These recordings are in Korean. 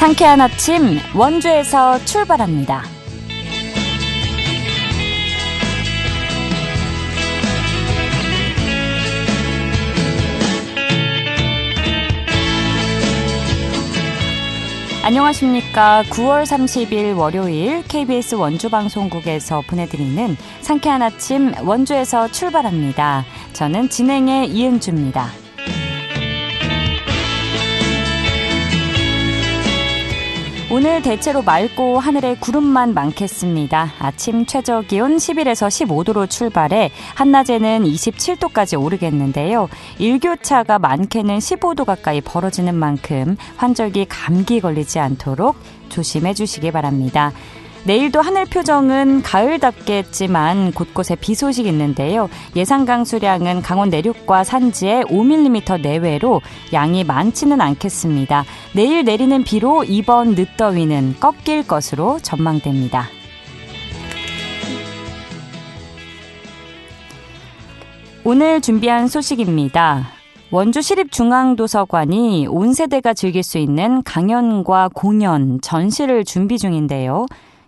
상쾌한 아침 원주에서 출발합니다. 안녕하십니까. 9월 30일 월요일 KBS 원주방송국에서 보내드리는 상쾌한 아침 원주에서 출발합니다. 저는 진행의 이은주입니다. 오늘 대체로 맑고 하늘에 구름만 많겠습니다. 아침 최저기온 11에서 15도로 출발해 한낮에는 27도까지 오르겠는데요. 일교차가 많게는 15도 가까이 벌어지는 만큼 환절기 감기 걸리지 않도록 조심해 주시기 바랍니다. 내일도 하늘 표정은 가을답겠지만 곳곳에 비 소식이 있는데요. 예상 강수량은 강원 내륙과 산지에 5mm 내외로 양이 많지는 않겠습니다. 내일 내리는 비로 이번 늦더위는 꺾일 것으로 전망됩니다. 오늘 준비한 소식입니다. 원주시립중앙도서관이 온 세대가 즐길 수 있는 강연과 공연, 전시를 준비 중인데요.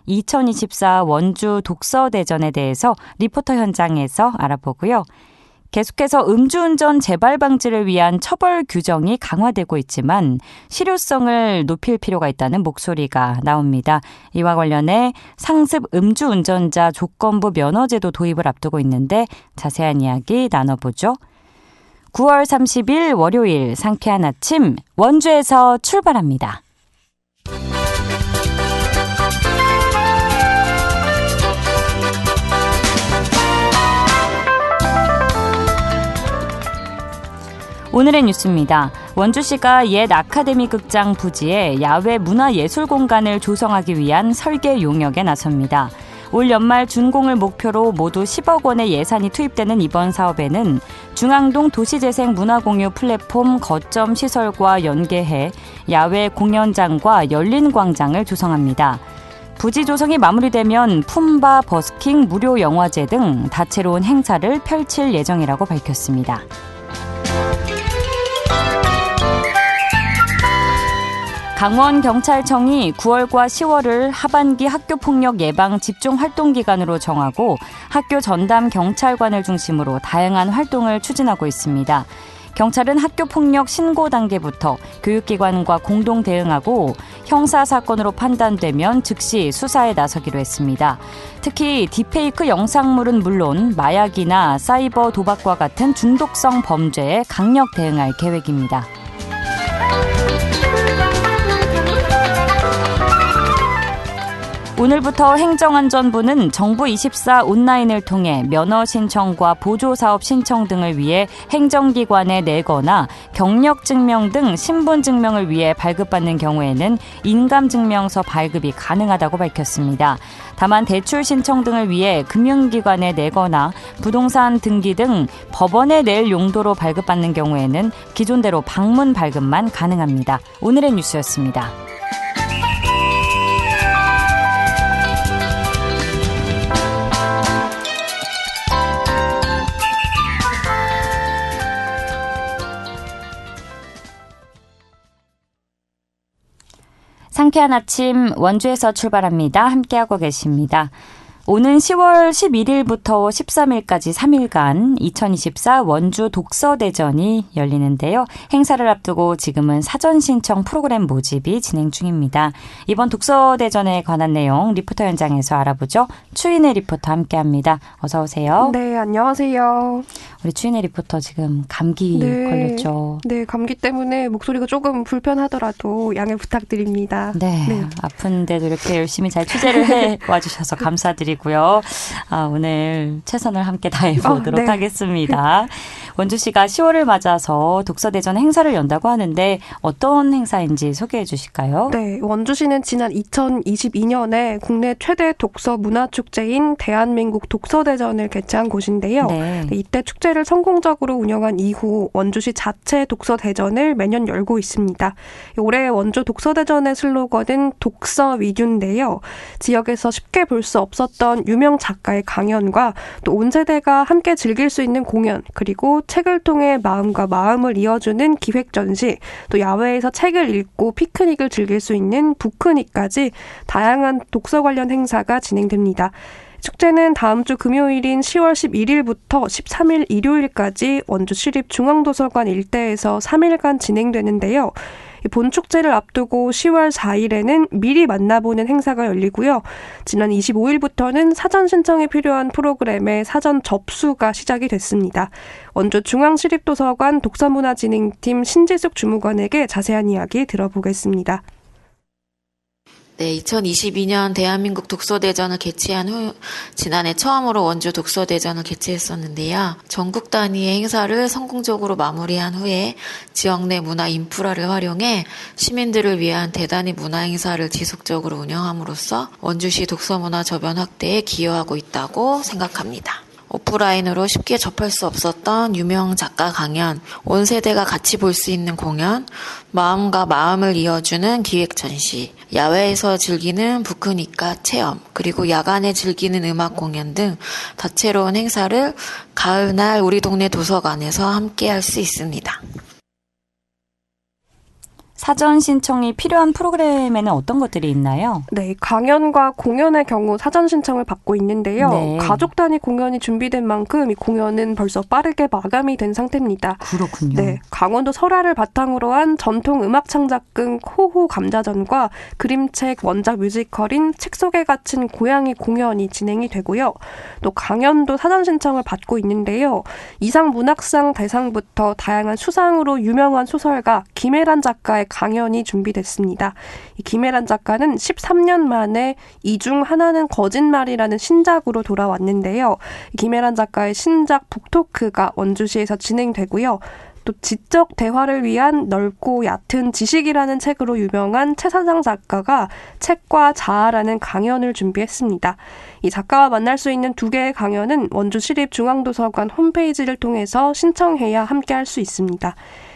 2024 원주 독서대전에 대해서 리포터 현장에서 알아보고요. 계속해서 음주운전 재발 방지를 위한 처벌 규정이 강화되고 있지만 실효성을 높일 필요가 있다는 목소리가 나옵니다. 이와 관련해 상습 음주운전자 조건부 면허제도 도입을 앞두고 있는데 자세한 이야기 나눠보죠. 9월 30일 월요일 상쾌한 아침 원주에서 출발합니다. 오늘의 뉴스입니다. 원주시가 옛 아카데미 극장 부지에 야외 문화예술공간을 조성하기 위한 설계 용역에 나섭니다. 올 연말 준공을 목표로 모두 10억 원의 예산이 투입되는 이번 사업에는 중앙동 도시재생 문화공유 플랫폼 거점 시설과 연계해 야외 공연장과 열린 광장을 조성합니다. 부지 조성이 마무리되면 품바, 버스킹, 무료 영화제 등 다채로운 행사를 펼칠 예정이라고 밝혔습니다. 강원경찰청이 9월과 10월을 하반기 학교폭력 예방 집중활동기간으로 정하고 학교 전담 경찰관을 중심으로 다양한 활동을 추진하고 있습니다. 경찰은 학교폭력 신고 단계부터 교육기관과 공동 대응하고 형사사건으로 판단되면 즉시 수사에 나서기로 했습니다. 특히 딥페이크 영상물은 물론 마약이나 사이버 도박과 같은 중독성 범죄에 강력 대응할 계획입니다. 오늘부터 행정안전부는 정부24 온라인을 통해 면허 신청과 보조사업 신청 등을 위해 행정기관에 내거나 경력증명 등 신분증명을 위해 발급받는 경우에는 인감증명서 발급이 가능하다고 밝혔습니다. 다만 대출 신청 등을 위해 금융기관에 내거나 부동산 등기 등 법원에 낼 용도로 발급받는 경우에는 기존대로 방문 발급만 가능합니다. 오늘의 뉴스였습니다. 상쾌한 아침 원주에서 출발합니다. 함께하고 계십니다. 오는 10월 11일부터 13일까지 3일간 2024 원주 독서대전이 열리는데요. 행사를 앞두고 지금은 사전 신청 프로그램 모집이 진행 중입니다. 이번 독서대전에 관한 내용 리포터 현장에서 알아보죠. 추인혜 리포터 함께합니다. 어서 오세요. 네, 안녕하세요. 우리 추인혜 리포터 지금 감기 걸렸죠? 네, 감기 때문에 목소리가 조금 불편하더라도 양해 부탁드립니다. 네. 아픈데도 이렇게 열심히 잘 취재를 해와주셔서 감사드리고요. 오늘 최선을 함께 다해보도록 하겠습니다. 원주시가 10월을 맞아서 독서대전 행사를 연다고 하는데 어떤 행사인지 소개해 주실까요? 네, 원주시는 지난 2022년에 국내 최대 독서 문화축제인 대한민국 독서대전을 개최한 곳인데요. 네, 이때 축제를 축제를 성공적으로 운영한 이후 원주시 자체 독서대전을 매년 열고 있습니다. 올해 원주 독서대전의 슬로건은 독서 위주인데요. 지역에서 쉽게 볼 수 없었던 유명 작가의 강연과 또 온 세대가 함께 즐길 수 있는 공연, 그리고 책을 통해 마음과 마음을 이어주는 기획 전시, 또 야외에서 책을 읽고 피크닉을 즐길 수 있는 북크닉까지 다양한 독서 관련 행사가 진행됩니다. 축제는 다음 주 금요일인 10월 11일부터 13일 일요일까지 원주시립중앙도서관 일대에서 3일간 진행되는데요. 본 축제를 앞두고 10월 4일에는 미리 만나보는 행사가 열리고요. 지난 25일부터는 사전 신청이 필요한 프로그램의 사전 접수가 시작이 됐습니다. 원주 중앙시립도서관 독서문화진흥팀 신지숙 주무관에게 자세한 이야기 들어보겠습니다. 네, 2022년 대한민국 독서대전을 개최한 후 지난해 처음으로 원주 독서대전을 개최했었는데요. 전국 단위의 행사를 성공적으로 마무리한 후에 지역 내 문화 인프라를 활용해 시민들을 위한 대단위 문화 행사를 지속적으로 운영함으로써 원주시 독서문화 저변 확대에 기여하고 있다고 생각합니다. 오프라인으로 쉽게 접할 수 없었던 유명 작가 강연, 온 세대가 같이 볼 수 있는 공연, 마음과 마음을 이어주는 기획 전시, 야외에서 즐기는 북크닉과 체험, 그리고 야간에 즐기는 음악 공연 등 다채로운 행사를 가을날 우리 동네 도서관에서 함께 할 수 있습니다. 사전 신청이 필요한 프로그램에는 어떤 것들이 있나요? 네, 강연과 공연의 경우 사전 신청을 받고 있는데요. 네. 가족 단위 공연이 준비된 만큼 이 공연은 벌써 빠르게 마감이 된 상태입니다. 그렇군요. 네, 강원도 설화를 바탕으로 한 전통 음악 창작극 호호 감자전과 그림책 원작 뮤지컬인 책 속에 갇힌 고양이 공연이 진행이 되고요. 또 강연도 사전 신청을 받고 있는데요. 이상 문학상 대상부터 다양한 수상으로 유명한 소설가 김혜란 작가의 강연이 준비됐습니다. 이 김혜란 작가는 13년 만에 이 중 하나는 거짓말이라는 신작으로 돌아왔는데요. 김혜란 작가의 신작 북토크가 원주시에서 진행되고요. 또 지적 대화를 위한 넓고 얕은 지식이라는 책으로 유명한 최사장 작가가 책과 자아라는 강연을 준비했습니다. 이 작가와 만날 수 있는 2개의 강연은 원주시립중앙도서관 홈페이지를 통해서 신청해야 함께할 수 있습니다.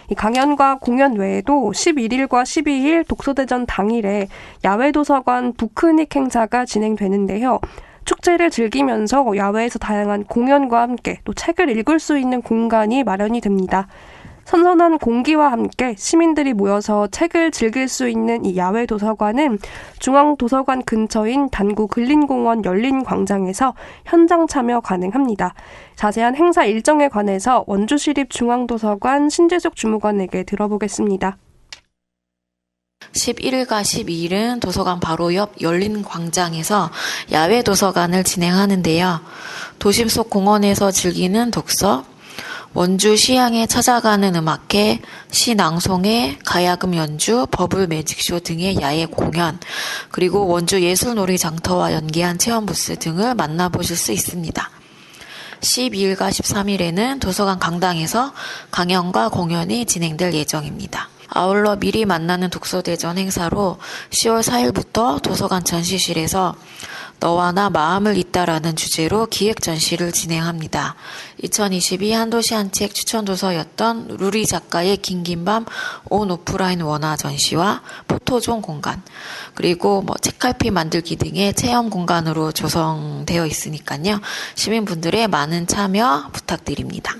이 강연과 공연 외에도 11일과 12일 독서대전 당일에 야외도서관 북크닉 행사가 진행되는데요. 축제를 즐기면서 야외에서 다양한 공연과 함께 또 책을 읽을 수 있는 공간이 마련이 됩니다. 선선한 공기와 함께 시민들이 모여서 책을 즐길 수 있는 이 야외 도서관은 중앙도서관 근처인 단구 근린공원 열린광장에서 현장 참여 가능합니다. 자세한 행사 일정에 관해서 원주시립중앙도서관 신재숙 주무관에게 들어보겠습니다. 11일과 12일은 도서관 바로 옆 열린광장에서 야외 도서관을 진행하는데요. 도심 속 공원에서 즐기는 독서, 원주 시향에 찾아가는 음악회, 시 낭송회, 가야금 연주, 버블 매직쇼 등의 야외 공연, 그리고 원주 예술놀이 장터와 연계한 체험 부스 등을 만나보실 수 있습니다. 12일과 13일에는 도서관 강당에서 강연과 공연이 진행될 예정입니다. 아울러 미리 만나는 독서대전 행사로 10월 4일부터 도서관 전시실에서 너와 나 마음을 잇다라는 주제로 기획 전시를 진행합니다. 2022 한도시 한 책 추천도서였던 루리 작가의 긴긴밤 온 오프라인 원화 전시와 포토존 공간, 그리고 책갈피 만들기 등의 체험 공간으로 조성되어 있으니까요. 시민분들의 많은 참여 부탁드립니다.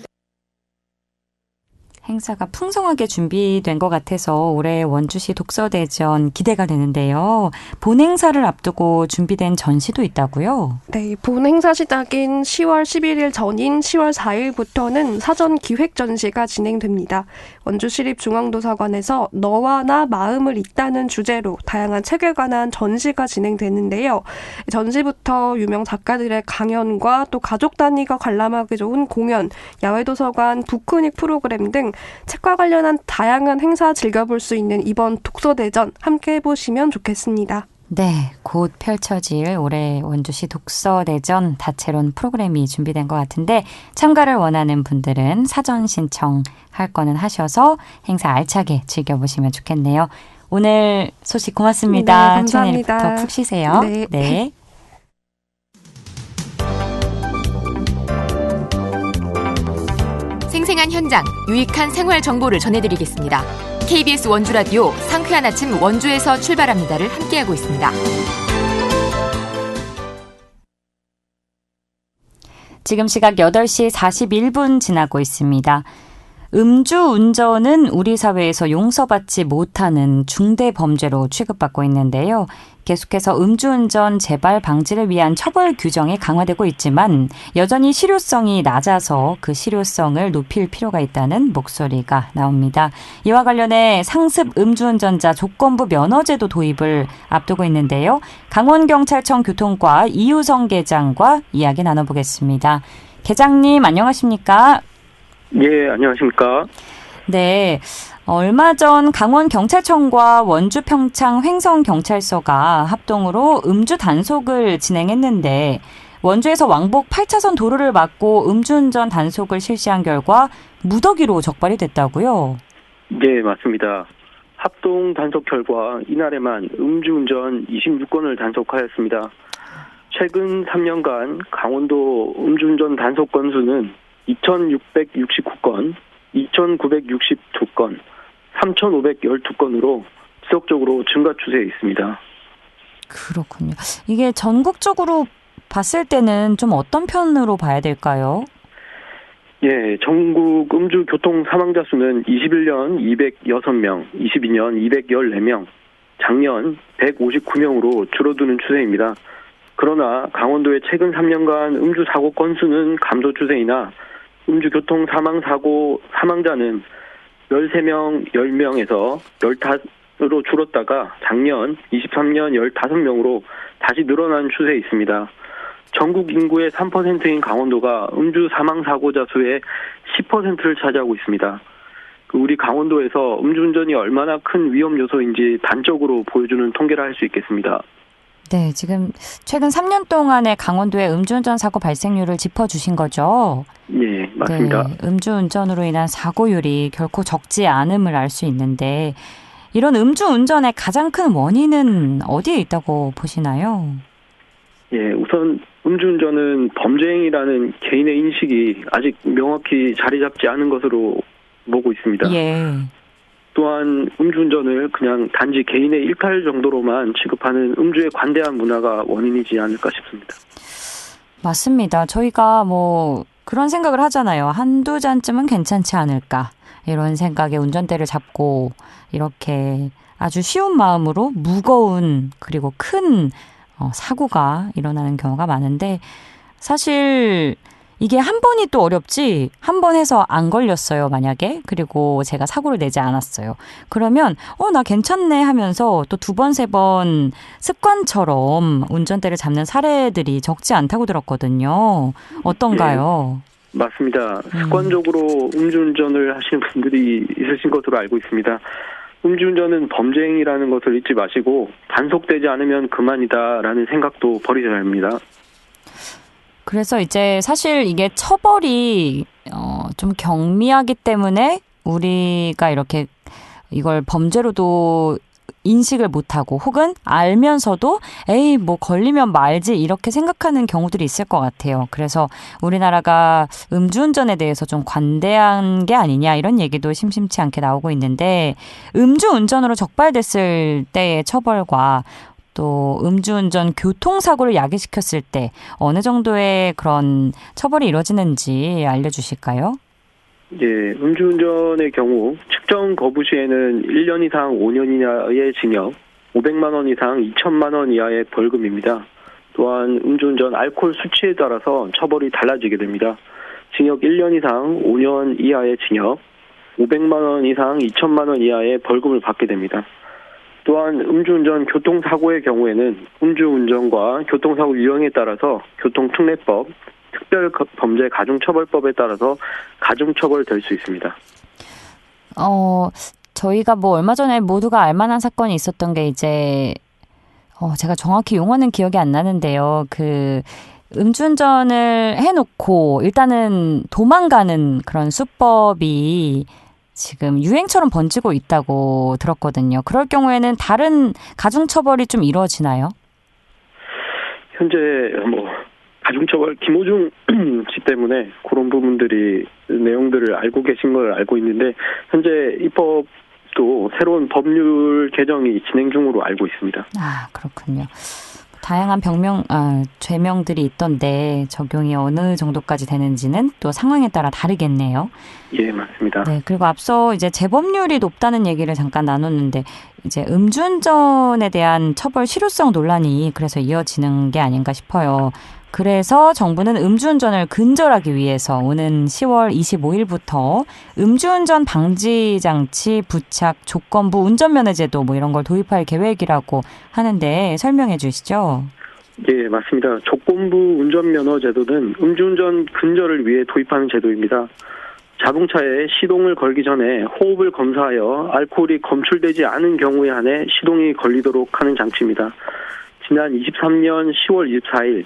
행사가 풍성하게 준비된 것 같아서 올해 원주시 독서대전 기대가 되는데요. 본 행사를 앞두고 준비된 전시도 있다고요? 네, 본 행사 시작인 10월 11일 전인 10월 4일부터는 사전 기획 전시가 진행됩니다. 원주시립중앙도서관에서 너와 나 마음을 잇다는 주제로 다양한 책에 관한 전시가 진행되는데요. 전시부터 유명 작가들의 강연과 또 가족 단위가 관람하기 좋은 공연, 야외도서관, 북크닉 프로그램 등 책과 관련한 다양한 행사 즐겨볼 수 있는 이번 독서대전 함께 해보시면 좋겠습니다. 네, 곧 펼쳐질 올해 원주시 독서대전 다채로운 프로그램이 준비된 것 같은데 참가를 원하는 분들은 사전 신청할 거는 하셔서 행사 알차게 즐겨보시면 좋겠네요. 오늘 소식 고맙습니다. 네, 감사합니다. 더 푹 쉬세요. 네. 네. 생생한 현장, 유익한 생활 정보를 전해드리겠습니다. KBS 원주 라디오 상쾌한 아침 원주에서 출발합니다를 함께하고 있습니다. 지금 시각 8시 41분 지나고 있습니다. 음주운전은 우리 사회에서 용서받지 못하는 중대 범죄로 취급받고 있는데요. 계속해서 음주운전 재발 방지를 위한 처벌 규정이 강화되고 있지만 여전히 실효성이 낮아서 그 실효성을 높일 필요가 있다는 목소리가 나옵니다. 이와 관련해 상습 음주운전자 조건부 면허제도 도입을 앞두고 있는데요. 강원경찰청 교통과 이유성 계장과 이야기 나눠보겠습니다. 계장님 안녕하십니까? 예, 안녕하십니까? 네. 얼마 전 강원경찰청과 원주평창 횡성경찰서가 합동으로 음주 단속을 진행했는데 원주에서 왕복 8차선 도로를 막고 음주운전 단속을 실시한 결과 무더기로 적발이 됐다고요? 네, 맞습니다. 합동 단속 결과 이날에만 음주운전 26건을 단속하였습니다. 최근 3년간 강원도 음주운전 단속 건수는 2,669건, 2,962건, 3,512건으로 지속적으로 증가 추세에 있습니다. 그렇군요. 이게 전국적으로 봤을 때는 좀 어떤 편으로 봐야 될까요? 예, 전국 음주 교통 사망자 수는 21년 206명, 22년 214명, 작년 159명으로 줄어드는 추세입니다. 그러나 강원도의 최근 3년간 음주 사고 건수는 감소 추세이나 음주 교통 사망사고 사망자는 13명, 10명에서 15으로 줄었다가 작년 23년 15명으로 다시 늘어난 추세에 있습니다. 전국 인구의 3%인 강원도가 음주 사망사고자 수의 10%를 차지하고 있습니다. 우리 강원도에서 음주운전이 얼마나 큰 위험 요소인지 단적으로 보여주는 통계를 할 수 있겠습니다. 네, 지금 최근 3년 동안의 강원도의 음주운전 사고 발생률을 짚어주신 거죠? 네, 맞습니다. 네, 음주운전으로 인한 사고율이 결코 적지 않음을 알 수 있는데 이런 음주운전의 가장 큰 원인은 어디에 있다고 보시나요? 예, 우선 음주운전은 범죄 행위라는 개인의 인식이 아직 명확히 자리 잡지 않은 것으로 보고 있습니다. 예. 또한 음주운전을 그냥 단지 개인의 일탈 정도로만 취급하는 음주에 관대한 문화가 원인이지 않을까 싶습니다. 맞습니다. 저희가 뭐 그런 생각을 하잖아요. 한두 잔쯤은 괜찮지 않을까. 이런 생각에 운전대를 잡고 이렇게 아주 쉬운 마음으로 무거운 그리고 큰 사고가 일어나는 경우가 많은데 사실 이게 한 번이 또 어렵지 한 번 해서 안 걸렸어요, 만약에. 그리고 제가 사고를 내지 않았어요. 그러면 나 괜찮네 하면서 또 두 번, 세 번 습관처럼 운전대를 잡는 사례들이 적지 않다고 들었거든요. 어떤가요? 네, 맞습니다. 습관적으로 음주운전을 하시는 분들이 있으신 것으로 알고 있습니다. 음주운전은 범죄 행위라는 것을 잊지 마시고 단속되지 않으면 그만이다라는 생각도 버리셔야 합니다. 그래서 이제 사실 이게 처벌이 좀 경미하기 때문에 우리가 이렇게 이걸 범죄로도 인식을 못하고 혹은 알면서도 에이 뭐 걸리면 말지 이렇게 생각하는 경우들이 있을 것 같아요. 그래서 우리나라가 음주운전에 대해서 좀 관대한 게 아니냐 이런 얘기도 심심치 않게 나오고 있는데 음주운전으로 적발됐을 때의 처벌과 또 음주운전 교통사고를 야기시켰을 때 어느 정도의 그런 처벌이 이루어지는지 알려주실까요? 예, 음주운전의 경우 측정 거부 시에는 1년 이상 5년 이하의 징역, 500만 원 이상 2천만 원 이하의 벌금입니다. 또한 음주운전 알코올 수치에 따라서 처벌이 달라지게 됩니다. 징역 1년 이상 5년 이하의 징역, 500만 원 이상 2천만 원 이하의 벌금을 받게 됩니다. 또한 음주운전 교통사고의 경우에는 음주운전과 교통사고 유형에 따라서 교통특례법, 특별범죄 가중처벌법에 따라서 가중처벌될 수 있습니다. 저희가 뭐 얼마 전에 모두가 알만한 사건이 있었던 게 이제 제가 정확히 용어는 기억이 안 나는데요. 그 음주운전을 해놓고 일단은 도망가는 그런 수법이 지금 유행처럼 번지고 있다고 들었거든요. 그럴 경우에는 다른 가중처벌이 좀 이루어지나요? 현재 가중처벌 김호중 씨 때문에 그런 부분들이 내용들을 알고 계신 걸 알고 있는데 현재 입법도 새로운 법률 개정이 진행 중으로 알고 있습니다. 아, 그렇군요. 다양한 죄명들이 있던데 적용이 어느 정도까지 되는지는 또 상황에 따라 다르겠네요. 예, 맞습니다. 네, 그리고 앞서 이제 재범률이 높다는 얘기를 잠깐 나눴는데 이제 음주운전에 대한 처벌 실효성 논란이 그래서 이어지는 게 아닌가 싶어요. 그래서 정부는 음주운전을 근절하기 위해서 오는 10월 25일부터 음주운전 방지 장치 부착 조건부 운전면허제도 뭐 이런 걸 도입할 계획이라고 하는데 설명해 주시죠. 예, 맞습니다. 조건부 운전면허제도는 음주운전 근절을 위해 도입하는 제도입니다. 자동차에 시동을 걸기 전에 호흡을 검사하여 알코올이 검출되지 않은 경우에 한해 시동이 걸리도록 하는 장치입니다. 지난 23년 10월 24일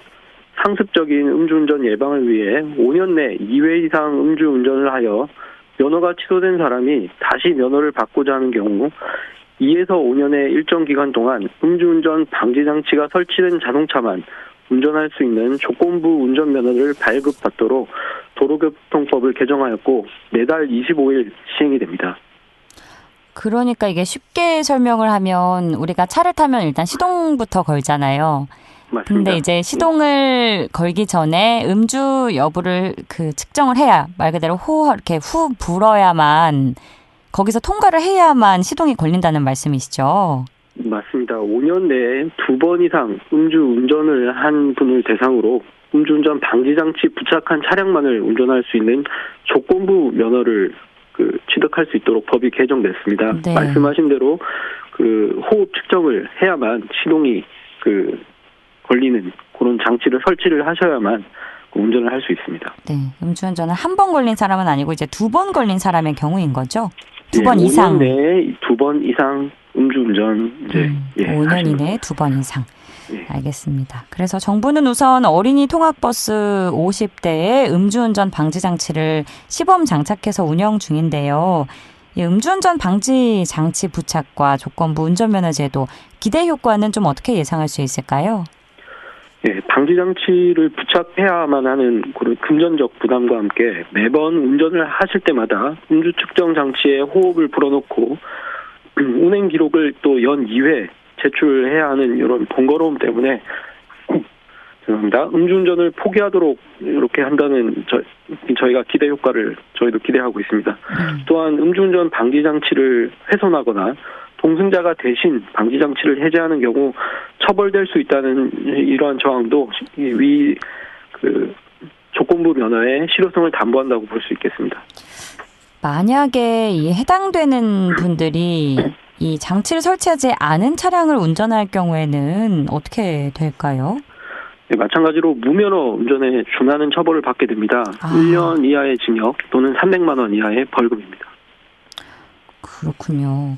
상습적인 음주운전 예방을 위해 5년 내 2회 이상 음주운전을 하여 면허가 취소된 사람이 다시 면허를 받고자 하는 경우 2에서 5년의 일정 기간 동안 음주운전 방지장치가 설치된 자동차만 운전할 수 있는 조건부 운전면허를 발급받도록 도로교통법을 개정하였고 매달 25일 시행이 됩니다. 그러니까 이게 쉽게 설명을 하면 우리가 차를 타면 일단 시동부터 걸잖아요. 맞습니다. 근데 이제 시동을 걸기 전에 음주 여부를 측정을 해야 말 그대로 이렇게 후 불어야만 거기서 통과를 해야만 시동이 걸린다는 말씀이시죠? 맞습니다. 5년 내에 2번 이상 음주운전을 한 분을 대상으로 음주운전 방지장치 부착한 차량만을 운전할 수 있는 조건부 면허를 취득할 수 있도록 법이 개정됐습니다. 네. 말씀하신 대로 호흡 측정을 해야만 시동이 걸리는 그런 장치를 설치를 하셔야만 운전을 할 수 있습니다. 네, 음주운전은 한 번 걸린 사람은 아니고 이제 2번 걸린 사람의 경우인 거죠? 2번 예, 이상. 5년 내에 2번 이상 음주운전 5년 이내에 2번 이상. 예. 알겠습니다. 그래서 정부는 우선 어린이 통학버스 50대에 음주운전 방지 장치를 시범 장착해서 운영 중인데요. 이 음주운전 방지 장치 부착과 조건부 운전면허제도 기대 효과는 좀 어떻게 예상할 수 있을까요? 예, 방지장치를 부착해야만 하는 그런 금전적 부담과 함께 매번 운전을 하실 때마다 음주 측정 장치에 호흡을 불어넣고 운행 기록을 또 연 2회 제출해야 하는 이런 번거로움 때문에 죄송합니다. 음주운전을 포기하도록 이렇게 한다는 저희가 기대 효과를 저희도 기대하고 있습니다. 또한 음주운전 방지장치를 훼손하거나 동승자가 대신 방지장치를 해제하는 경우 처벌될 수 있다는 이러한 조항도 조건부 면허의 실효성을 담보한다고 볼 수 있겠습니다. 만약에 이 해당되는 분들이 이 장치를 설치하지 않은 차량을 운전할 경우에는 어떻게 될까요? 네, 마찬가지로 무면허 운전에 준하는 처벌을 받게 됩니다. 1년 이하의 징역 또는 300만 원 이하의 벌금입니다. 그렇군요.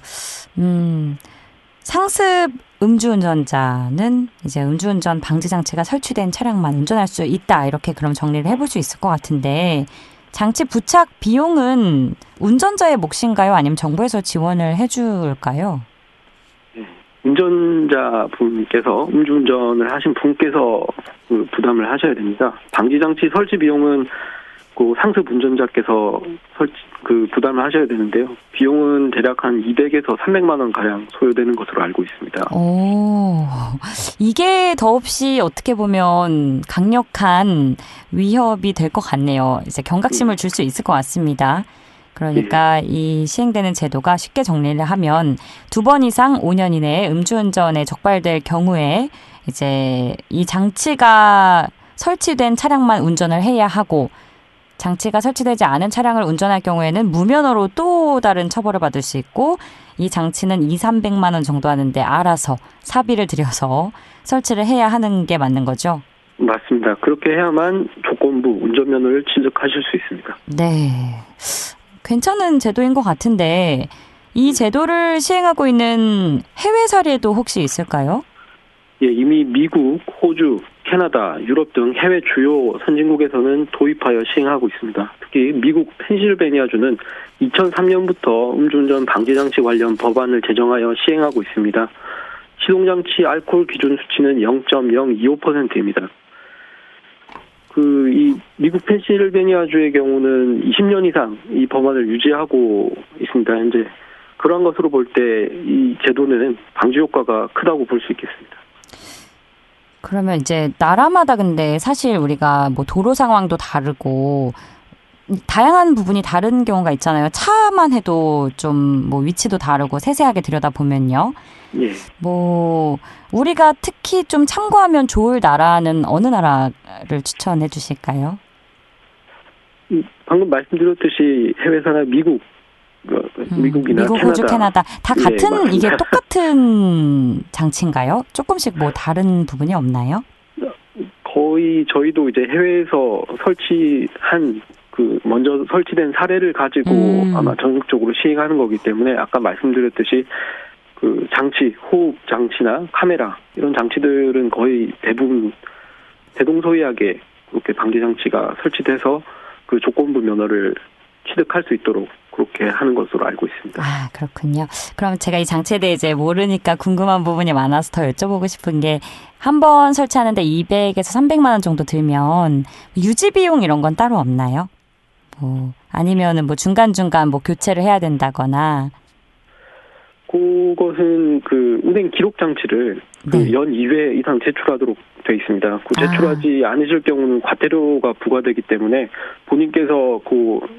상습 음주운전자는 이제 음주운전 방지 장치가 설치된 차량만 운전할 수 있다. 이렇게 그럼 정리를 해볼 수 있을 것 같은데 장치 부착 비용은 운전자의 몫인가요? 아니면 정부에서 지원을 해줄까요? 운전자분께서 음주운전을 하신 분께서 부담을 하셔야 됩니다. 방지장치 설치 비용은 상습 운전자께서 부담을 하셔야 되는데요. 비용은 대략 한 200에서 300만 원 가량 소요되는 것으로 알고 있습니다. 이게 더없이 어떻게 보면 강력한 위협이 될 것 같네요. 이제 경각심을 줄 수 있을 것 같습니다. 그러니까 이 시행되는 제도가 쉽게 정리를 하면 2번 이상 5년 이내에 음주운전에 적발될 경우에 이제 이 장치가 설치된 차량만 운전을 해야 하고 장치가 설치되지 않은 차량을 운전할 경우에는 무면허로 또 다른 처벌을 받을 수 있고 이 장치는 200~300만 원 정도 하는데 알아서 사비를 들여서 설치를 해야 하는 게 맞는 거죠? 맞습니다. 그렇게 해야만 조건부 운전면허를 취득하실 수 있습니다. 네. 괜찮은 제도인 것 같은데 이 제도를 시행하고 있는 해외 사례도 혹시 있을까요? 예, 이미 미국, 호주, 캐나다, 유럽 등 해외 주요 선진국에서는 도입하여 시행하고 있습니다. 특히 미국 펜실베니아주는 2003년부터 음주운전 방지장치 관련 법안을 제정하여 시행하고 있습니다. 시동장치 알코올 기준 수치는 0.025%입니다. 이 미국 펜실베니아주의 경우는 20년 이상 이 법안을 유지하고 있습니다. 현재 그러한 것으로 볼 때 이 제도는 방지 효과가 크다고 볼 수 있겠습니다. 그러면 이제 나라마다 근데 사실 우리가 뭐 도로 상황도 다르고 다양한 부분이 다른 경우가 있잖아요. 차만 해도 좀 뭐 위치도 다르고 세세하게 들여다보면요. 예. 뭐 우리가 특히 좀 참고하면 좋을 나라는 어느 나라를 추천해 주실까요? 방금 말씀드렸듯이 해외사나 미국이나 미국, 캐나다. 호주, 캐나다 다 예, 같은 맞습니다. 이게 똑같은 장치인가요? 조금씩 뭐 다른 부분이 없나요? 거의 저희도 이제 해외에서 설치한 먼저 설치된 사례를 가지고 아마 전국적으로 시행하는 거기 때문에 아까 말씀드렸듯이 장치, 호흡 장치나 카메라 이런 장치들은 거의 대부분 대동소이하게 그렇게 방지 장치가 설치돼서 그 조건부 면허를 취득할 수 있도록 그렇게 하는 것으로 알고 있습니다. 아, 그렇군요. 그럼 제가 이 장치에 대해 이제 모르니까 궁금한 부분이 많아서 더 여쭤보고 싶은 게 한 번 설치하는데 200에서 300만 원 정도 들면 유지 비용 이런 건 따로 없나요? 뭐 아니면은 뭐 중간중간 뭐 교체를 해야 된다거나. 그것은 운행 기록 장치를 네. 연 2회 이상 제출하도록 되어 있습니다. 제출하지 않으실 경우는 과태료가 부과되기 때문에 본인께서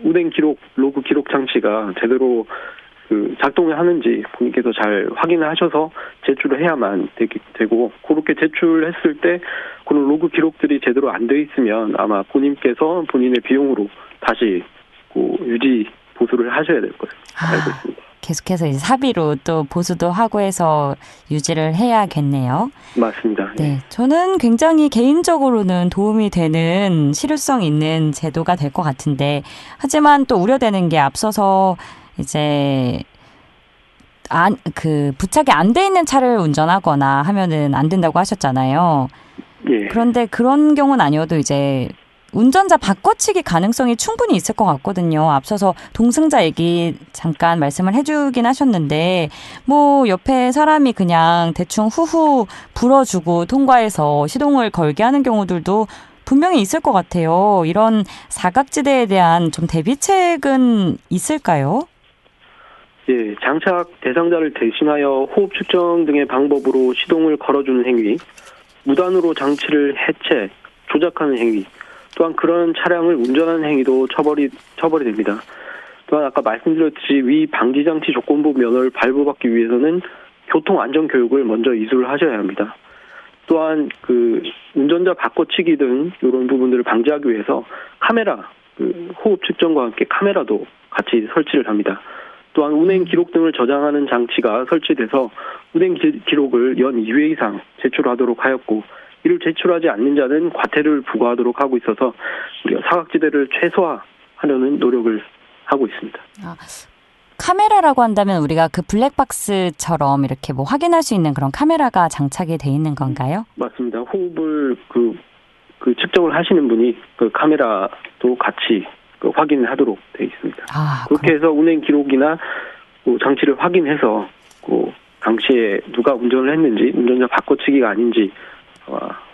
운행 기록 로그 기록 장치가 제대로 작동을 하는지 본인께서 잘 확인을 하셔서 제출을 해야만 되고 그렇게 제출했을 때 그런 로그 기록들이 제대로 안 돼 있으면 아마 본인께서 본인의 비용으로 다시 유지 보수를 하셔야 될 것을 알고 있습니다. 계속해서 이제 사비로 또 보수도 하고 해서 유지를 해야겠네요. 맞습니다. 네, 저는 굉장히 개인적으로는 도움이 되는 실효성 있는 제도가 될 것 같은데 하지만 또 우려되는 게 앞서서 이제 부착이 안 돼 있는 차를 운전하거나 하면은 안 된다고 하셨잖아요. 예. 그런데 그런 경우는 아니어도 이제 운전자 바꿔치기 가능성이 충분히 있을 것 같거든요. 앞서서 동승자 얘기 잠깐 말씀을 해주긴 하셨는데 뭐 옆에 사람이 그냥 대충 후후 불어주고 통과해서 시동을 걸게 하는 경우들도 분명히 있을 것 같아요. 이런 사각지대에 대한 좀 대비책은 있을까요? 예, 장착 대상자를 대신하여 호흡 측정 등의 방법으로 시동을 걸어주는 행위, 무단으로 장치를 해체, 조작하는 행위, 또한 그런 차량을 운전하는 행위도 처벌이 됩니다. 또한 아까 말씀드렸듯이 위 방지장치 조건부 면허를 발부받기 위해서는 교통안전교육을 먼저 이수를 하셔야 합니다. 또한 운전자 바꿔치기 등 이런 부분들을 방지하기 위해서 카메라, 호흡 측정과 함께 카메라도 같이 설치를 합니다. 또한 운행 기록 등을 저장하는 장치가 설치돼서 운행 기록을 연 2회 이상 제출하도록 하였고 이를 제출하지 않는 자는 과태료를 부과하도록 하고 있어서 우리가 사각지대를 최소화하려는 노력을 하고 있습니다. 카메라라고 한다면 우리가 블랙박스처럼 이렇게 뭐 확인할 수 있는 그런 카메라가 장착이 돼 있는 건가요? 맞습니다. 호흡을 측정을 하시는 분이 카메라도 같이 확인을 하도록 되어 있습니다. 그렇게 해서 운행 기록이나 장치를 확인해서 당시에 누가 운전을 했는지 운전자 바꿔치기가 아닌지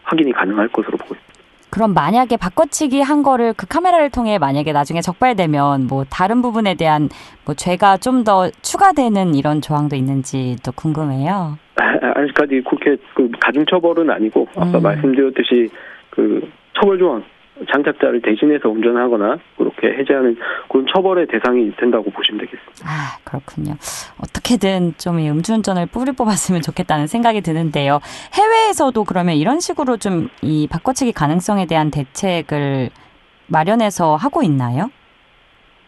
확인이 가능할 것으로 보고 있습니다. 그럼 만약에 바꿔치기 한 거를 그 카메라를 통해 만약에 나중에 적발되면 뭐 다른 부분에 대한 뭐 죄가 좀 더 추가되는 이런 조항도 있는지도 궁금해요. 아직까지 그렇게 가중처벌은 아니고 아까 말씀드렸듯이 처벌 조항 장착자를 대신해서 운전하거나 그렇게 해제하는 그런 처벌의 대상이 된다고 보시면 되겠습니다. 그렇군요. 어떻게든 좀 이 음주운전을 뿌리 뽑았으면 좋겠다는 생각이 드는데요. 해외에서도 그러면 이런 식으로 좀 이 바꿔치기 가능성에 대한 대책을 마련해서 하고 있나요?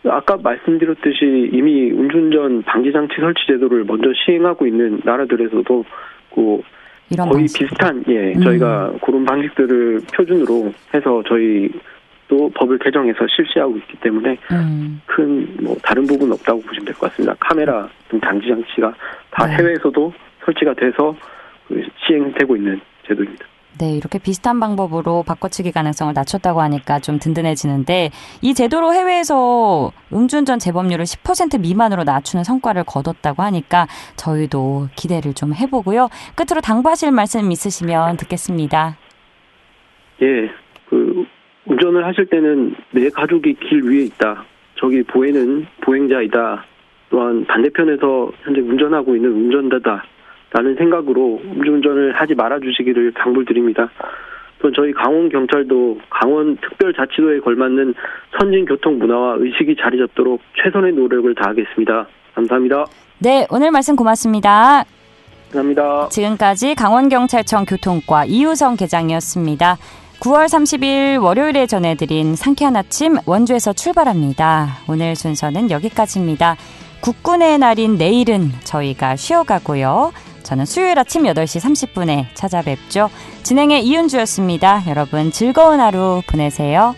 아까 말씀드렸듯이 이미 음주운전 방지장치 설치 제도를 먼저 시행하고 있는 나라들에서도 거의 비슷한 저희가 그런 방식들을 표준으로 해서 저희도 법을 개정해서 실시하고 있기 때문에 큰 다른 부분은 없다고 보시면 될 것 같습니다. 카메라 등 방지 장치가 다 해외에서도 설치가 돼서 시행되고 있는 제도입니다. 네, 이렇게 비슷한 방법으로 바꿔치기 가능성을 낮췄다고 하니까 좀 든든해지는데 이 제도로 해외에서 음주운전 재범률을 10% 미만으로 낮추는 성과를 거뒀다고 하니까 저희도 기대를 좀 해보고요. 끝으로 당부하실 말씀 있으시면 듣겠습니다. 예, 운전을 하실 때는 내 가족이 길 위에 있다. 저기 보행은 보행자이다. 또한 반대편에서 현재 운전하고 있는 운전자다. 라는 생각으로 음주운전을 하지 말아주시기를 당부드립니다. 또 저희 강원경찰도 강원특별자치도에 걸맞는 선진교통 문화와 의식이 자리 잡도록 최선의 노력을 다하겠습니다. 감사합니다. 네, 오늘 말씀 고맙습니다. 감사합니다. 지금까지 강원경찰청 교통과 이우성 계장이었습니다. 9월 30일 월요일에 전해드린 상쾌한 아침 원주에서 출발합니다. 오늘 순서는 여기까지입니다. 국군의 날인 내일은 저희가 쉬어가고요. 저는 수요일 아침 8시 30분에 찾아뵙죠. 진행의 이은주였습니다. 여러분 즐거운 하루 보내세요.